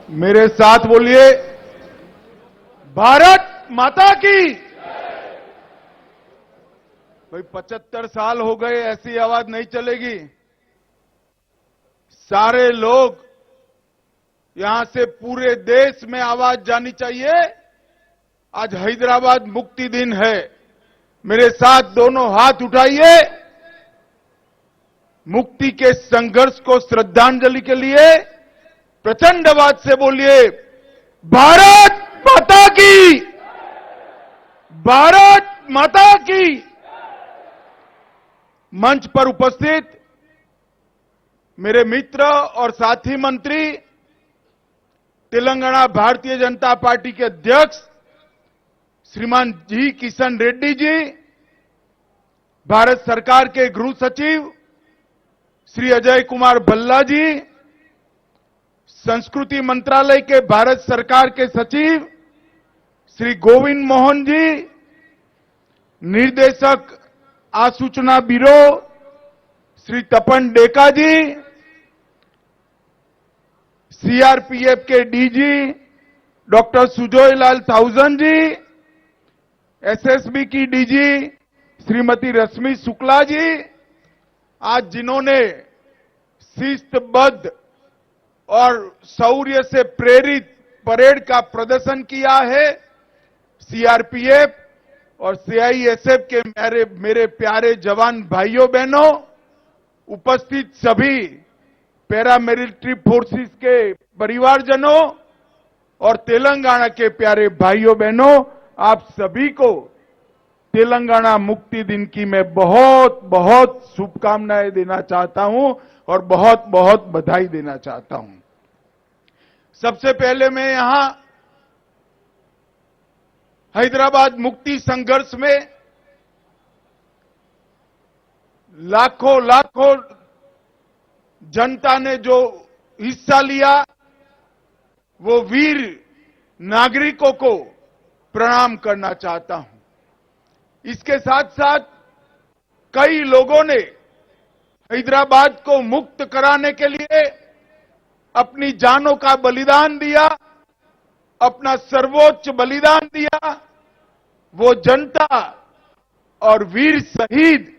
मेरे साथ बोलिए, भारत माता की। भाई 75 साल हो गए, ऐसी आवाज नहीं चलेगी। सारे लोग यहां से पूरे देश में आवाज जानी चाहिए। आज हैदराबाद मुक्ति दिन है। मेरे साथ दोनों हाथ उठाइए। मुक्ति के संघर्ष को श्रद्धांजलि के लिए प्रचंड आवाज से बोलिए, भारत माता की, भारत माता की। मंच पर उपस्थित मेरे मित्र और साथी मंत्री, तेलंगाना भारतीय जनता पार्टी के अध्यक्ष श्रीमान जी किशन रेड्डी जी, भारत सरकार के गृह सचिव श्री अजय कुमार भल्ला जी, संस्कृति मंत्रालय के भारत सरकार के सचिव श्री गोविंद मोहन जी, निर्देशक आसूचना ब्यूरो श्री तपन डेका जी, सीआरपीएफ के डीजी डॉक्टर सुजोय लाल थाउजन जी, एसएसबी की डीजी श्रीमती रश्मि शुक्ला जी, आज जिन्होंने शिस्तबद्ध और शौर्य से प्रेरित परेड का प्रदर्शन किया है, सीआरपीएफ और सीआईएसएफ के मेरे प्यारे जवान भाइयों बहनों, उपस्थित सभी पैरामिलिट्री फोर्सेस के परिवारजनों और तेलंगाना के प्यारे भाइयों बहनों, आप सभी को तेलंगाना मुक्ति दिन की मैं बहुत बहुत शुभकामनाएं देना चाहता हूं और बहुत बहुत बधाई देना चाहता हूं। सबसे पहले मैं यहां हैदराबाद मुक्ति संघर्ष में लाखों लाखों जनता ने जो हिस्सा लिया, वो वीर नागरिकों को प्रणाम करना चाहता हूं। इसके साथ साथ कई लोगों ने हैदराबाद को मुक्त कराने के लिए अपनी जानों का बलिदान दिया, अपना सर्वोच्च बलिदान दिया। वो जनता और वीर शहीद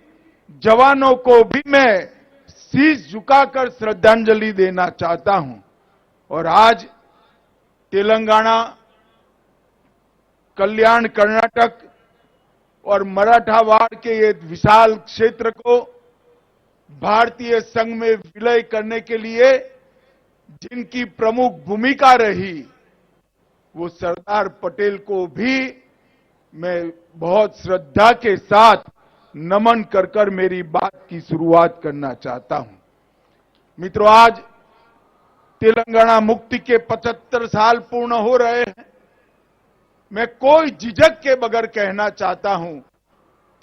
जवानों को भी मैं शीश झुकाकर श्रद्धांजलि देना चाहता हूं। और आज तेलंगाना, कल्याण कर्नाटक और मराठावाड़ के ये विशाल क्षेत्र को भारतीय संघ में विलय करने के लिए जिनकी प्रमुख भूमिका रही, वो सरदार पटेल को भी मैं बहुत श्रद्धा के साथ नमन कर कर मेरी बात की शुरुआत करना चाहता हूं। मित्रों, आज तेलंगाना मुक्ति के 75 साल पूर्ण हो रहे हैं। मैं कोई झिझक के बगैर कहना चाहता हूं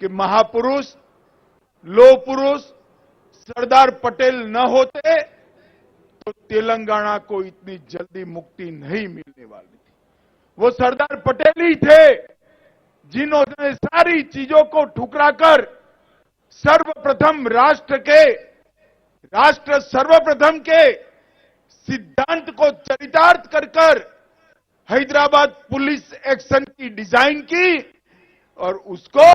कि महापुरुष, लोह पुरुष सरदार पटेल न होते तो तेलंगाना को इतनी जल्दी मुक्ति नहीं मिलने वाली थी। वो सरदार पटेल ही थे जिन्होंने सारी चीजों को ठुकराकर सर्वप्रथम राष्ट्र सर्वप्रथम के सिद्धांत को चरितार्थ कर हैदराबाद पुलिस एक्शन की डिजाइन की और उसको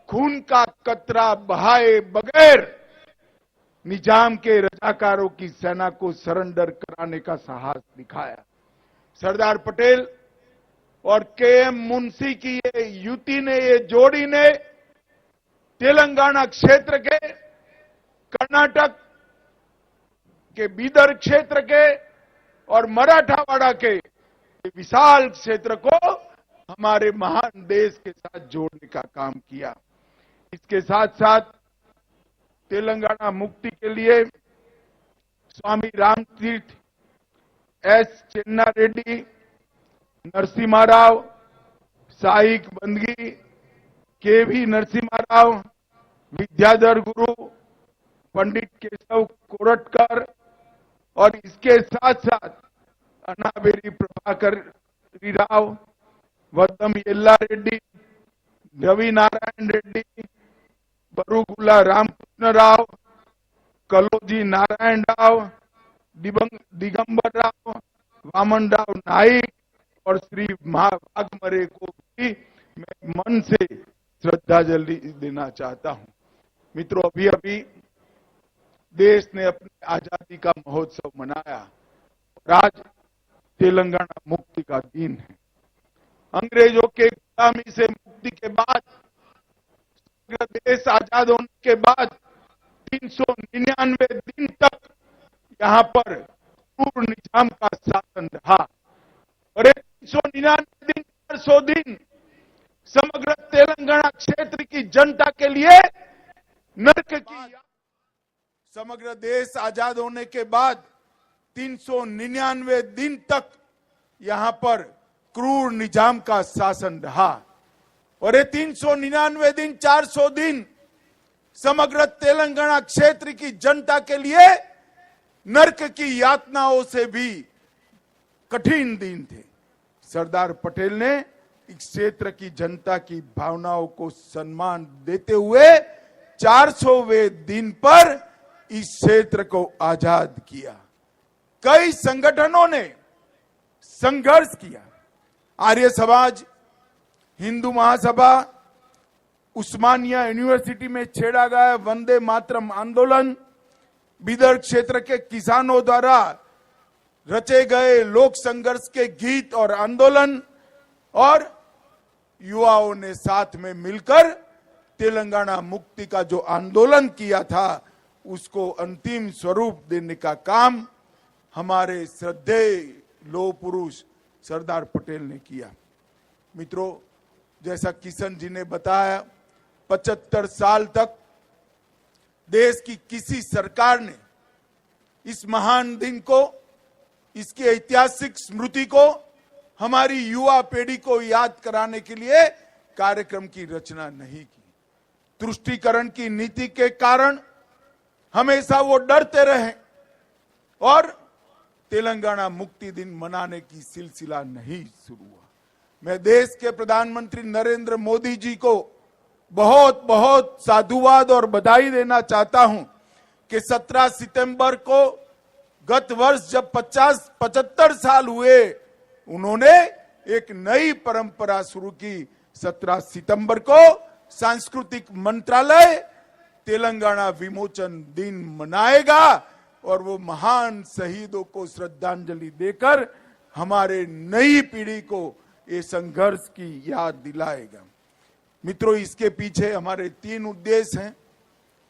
खून का कतरा बहाए बगैर निजाम के रजाकारों की सेना को सरेंडर कराने का साहस दिखाया। सरदार पटेल और केएम मुंशी की ये युति ने, ये जोड़ी ने तेलंगाना क्षेत्र के, कर्नाटक के बीदर क्षेत्र के और मराठावाड़ा के विशाल क्षेत्र को हमारे महान देश के साथ जोड़ने का काम किया। इसके साथ साथ तेलंगाना मुक्ति के लिए स्वामी रामतीर्थ एस चेन्ना रेड्डी, नरसिम्हा राव, साईक बंदगी, केवी नरसिम्हा राव, विद्याधर गुरु, पंडित केशव कोरटकर और इसके साथ साथ अनाबेरी प्रभाकर राव, वद्दम येल्ला रेड्डी, रवि नारायण रेड्डी, बरुगुला रामकृष्ण राव, कलोजी नारायण राव, दिगंबर राव, वामनराव नाईक और श्री वाघमरे को भी मैं मन से श्रद्धांजलि देना चाहता हूं। मित्रों, अभी अभी देश ने अपनी आजादी का महोत्सव मनाया और आज तेलंगाना मुक्ति का दिन है। अंग्रेजों के गुलामी से मुक्ति के बाद, देश आजाद होने के बाद 399 दिन तक यहां पर क्रूर निजाम का शासन रहा और ये 399 दिन, 400 दिन समग्र तेलंगाना क्षेत्र की जनता के लिए नरक की। समग्र देश आजाद होने के बाद 399 दिन तक यहां पर क्रूर निजाम का शासन रहा और ये 399 दिन, 400 दिन समग्र तेलंगाना क्षेत्र की जनता के लिए नरक की यातनाओं से भी कठिन दिन थे। सरदार पटेल ने इस क्षेत्र की जनता की भावनाओं को सम्मान देते हुए 400वें दिन पर इस क्षेत्र को आजाद किया। कई संगठनों ने संघर्ष किया। आर्य समाज, हिंदू महासभा, उस्मानिया यूनिवर्सिटी में छेड़ा गया वंदे मातरम आंदोलन, बीदर क्षेत्र के किसानों द्वारा रचे गए लोक संघर्ष के गीत और आंदोलन और युवाओं ने साथ में मिलकर तेलंगाना मुक्ति का जो आंदोलन किया था उसको अंतिम स्वरूप देने का काम हमारे श्रद्धेय लौह पुरुष सरदार पटेल ने किया। मित्रों, जैसा किशन जी ने बताया, 75 साल तक देश की किसी सरकार ने इस महान दिन को, इसकी ऐतिहासिक स्मृति को हमारी युवा पीढ़ी को याद कराने के लिए कार्यक्रम की रचना नहीं की। तुष्टीकरण की नीति के कारण हमेशा वो डरते रहे और तेलंगाना मुक्ति दिन मनाने की सिलसिला नहीं शुरू हुआ। मैं देश के प्रधानमंत्री नरेंद्र मोदी जी को बहुत बहुत साधुवाद और बधाई देना चाहता हूं कि 17 सितंबर को गत वर्ष जब 75 साल हुए, उन्होंने एक नई परंपरा शुरू की। 17 सितंबर को सांस्कृतिक मंत्रालय तेलंगाना विमोचन दिन मनाएगा और वो महान शहीदों को श्रद्धांजलि देकर हमारे नई पीढ़ी को ये संघर्ष की याद दिलाएगा। मित्रों, इसके पीछे हमारे 3 उद्देश्य हैं।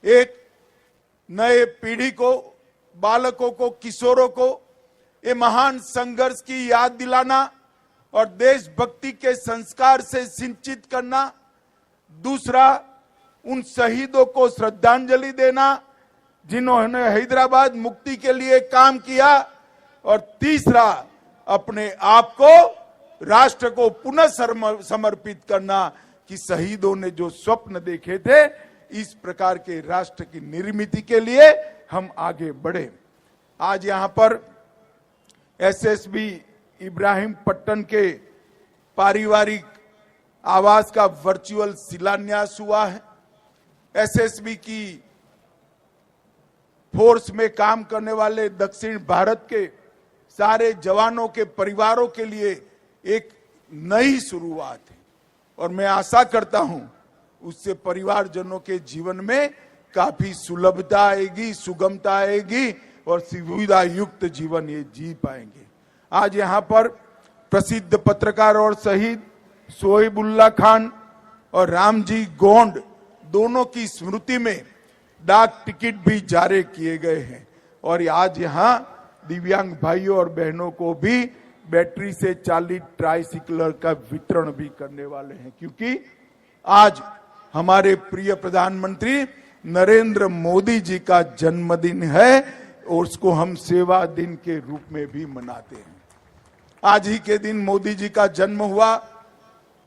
एक, नए पीढ़ी को, बालकों को, किशोरों को ये महान संघर्ष की याद दिलाना और देशभक्ति के संस्कार से सिंचित करना। दूसरा, उन शहीदों को श्रद्धांजलि देना जिन्होंने हैदराबाद मुक्ति के लिए काम किया। और तीसरा, अपने आप को राष्ट्र को पुनः समर्पित करना कि शहीदों ने जो स्वप्न देखे थे, इस प्रकार के राष्ट्र की निर्मिति के लिए हम आगे बढ़े। आज यहां पर एसएसबी इब्राहिम पट्टन के पारिवारिक आवास का वर्चुअल शिलान्यास हुआ है। एसएसबी की फोर्स में काम करने वाले दक्षिण भारत के सारे जवानों के परिवारों के लिए एक नई शुरुआत है और मैं आशा करता हूं उससे परिवारजनों के जीवन में काफी सुलभता आएगी, सुगमता आएगी और सुविधा युक्त जीवन ये जी पाएंगे। आज यहां पर प्रसिद्ध पत्रकार और शहीद सोहिबुल्ला खान और रामजी गोंड दोनों की स्मृति में डाक टिकट भी जारी किए गए हैं और आज यहां दिव्यांग भाइयों और बहनों को भी बैटरी से चालित ट्राइसिकलर का वितरण भी करने वाले हैं, क्योंकि आज हमारे प्रिय प्रधानमंत्री नरेंद्र मोदी जी का जन्मदिन है और उसको हम सेवा दिन के रूप में भी मनाते हैं। आज ही के दिन मोदी जी का जन्म हुआ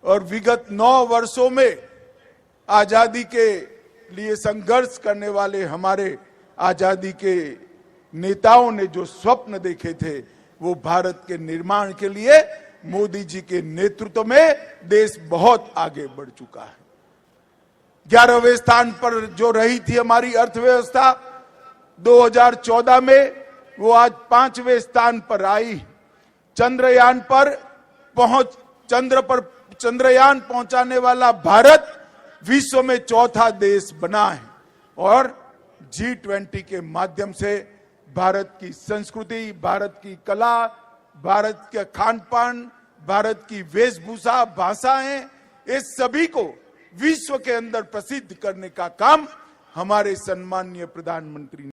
और विगत 9 वर्षों में आजादी के लिए संघर्ष करने वाले हमारे आजादी के नेताओं ने जो स्वप्न देखे थे, वो भारत के निर्माण के लिए मोदी जी के नेतृत्व में देश बहुत आगे बढ़ चुका है। 11वें स्थान पर जो रही थी हमारी अर्थव्यवस्था 2014 में, वो आज 5वें स्थान पर आई चंद्रयान पर चंद्रयान पहुंचाने वाला भारत विश्व में चौथा देश बना है और G20 के माध्यम से भारत की संस्कृति, भारत की कला, भारत के खान-पान, भारत की वेशभूषा, भाषाएं, इस सभी को विश्व के अंदर प्रसिद्ध करने का काम हमारे सम्माननीय प्रधानमंत्री